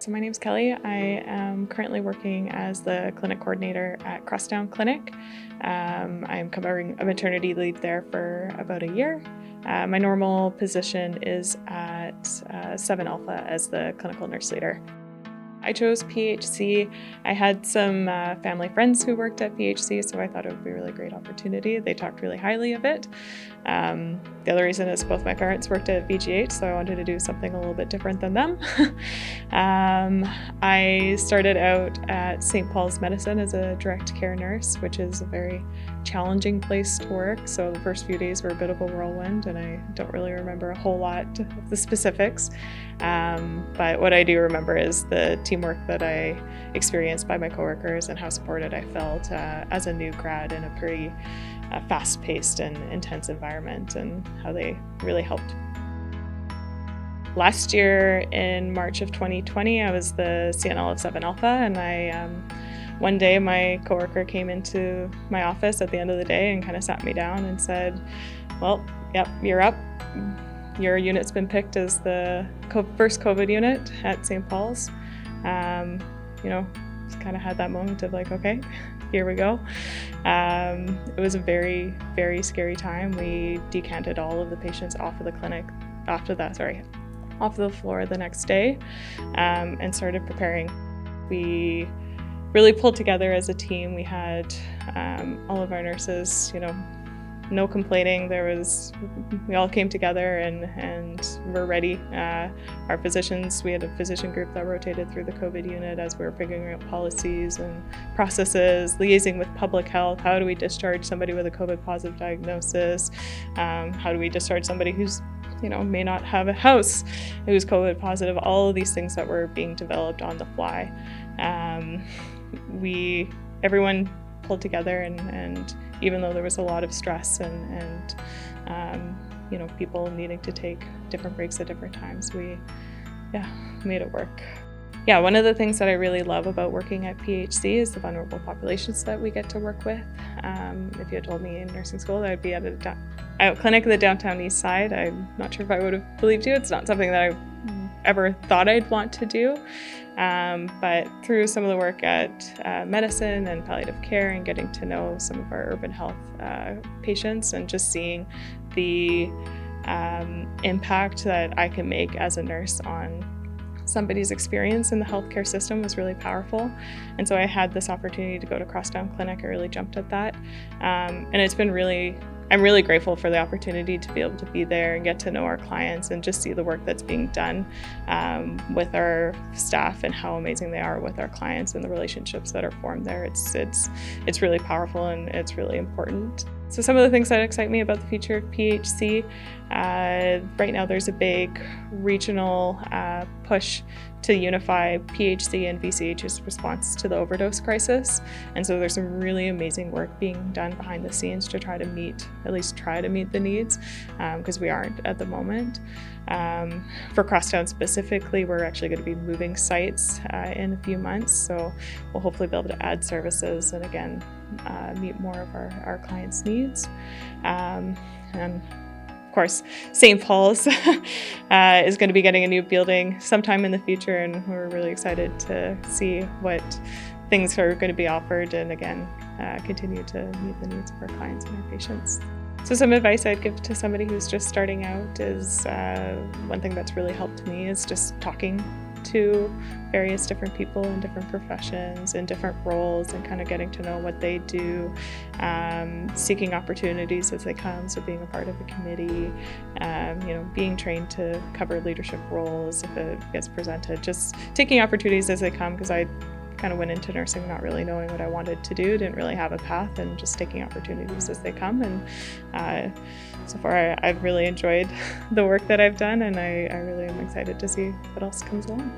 So my name is Kelly. I am currently working as the clinic coordinator at Crosstown Clinic. I'm covering a maternity leave there for about a year. My normal position is at 7 Alpha as the clinical nurse leader. I chose PHC. I had some family friends who worked at PHC, so I thought it would be a really great opportunity. They talked really highly of it. The other reason is both my parents worked at VGH, so I wanted to do something a little bit different than them. I started out at St. Paul's Medicine as a direct care nurse, which is a very challenging place to work. So the first few days were a bit of a whirlwind, and I don't really remember a whole lot of the specifics. But what I do remember is the teamwork that I experienced by my coworkers and how supported I felt as a new grad in a pretty fast-paced and intense environment, and how they really helped. Last year in March of 2020, I was the CNL of 7 Alpha, and one day my coworker came into my office at the end of the day and kind of sat me down and said, "Well, yep, you're up. Your unit's been picked as the first COVID unit at St. Paul's." Just kind of had that moment of like, okay, here we go. It was a very, very scary time. We decanted all of the patients off of the clinic, off the floor the next day, and started preparing. We really pulled together as a team. We had all of our nurses, no complaining. We all came together and were ready. Our physicians, we had a physician group that rotated through the COVID unit as we were figuring out policies and processes, liaising with public health. How do we discharge somebody with a COVID positive diagnosis? How do we discharge somebody who's may not have a house, who's COVID positive? All of these things that were being developed on the fly. Everyone pulled together, and even though there was a lot of stress and people needing to take different breaks at different times, we made it work. Yeah, one of the things that I really love about working at PHC is the vulnerable populations that we get to work with. If you had told me in nursing school that I'd be at a clinic in the downtown east side, I'm not sure if I would have believed you. It's not something that I ever thought I'd want to do. But through some of the work at medicine and palliative care and getting to know some of our urban health patients and just seeing the impact that I can make as a nurse on somebody's experience in the healthcare system was really powerful. And so I had this opportunity to go to Crosstown Clinic. I really jumped at that. And I'm really grateful for the opportunity to be able to be there and get to know our clients and just see the work that's being done with our staff and how amazing they are with our clients and the relationships that are formed there. It's really powerful and it's really important. So some of the things that excite me about the future of PHC, right now there's a big regional push to unify PHC and VCH's response to the overdose crisis. And so there's some really amazing work being done behind the scenes to try to meet the needs, because we aren't at the moment. For Crosstown specifically, we're actually going to be moving sites in a few months, so we'll hopefully be able to add services and again meet more of our clients' needs. And of course, St. Paul's is going to be getting a new building sometime in the future, and we're really excited to see what things are going to be offered and again continue to meet the needs of our clients and our patients. So some advice I'd give to somebody who's just starting out is one thing that's really helped me is just talking to various different people in different professions and different roles and kind of getting to know what they do, seeking opportunities as they come, so being a part of a committee, being trained to cover leadership roles if it gets presented, just taking opportunities as they come, because I kind of went into nursing not really knowing what I wanted to do, didn't really have a path, and just taking opportunities as they come. And so far I've really enjoyed the work that I've done, and I really am excited to see what else comes along.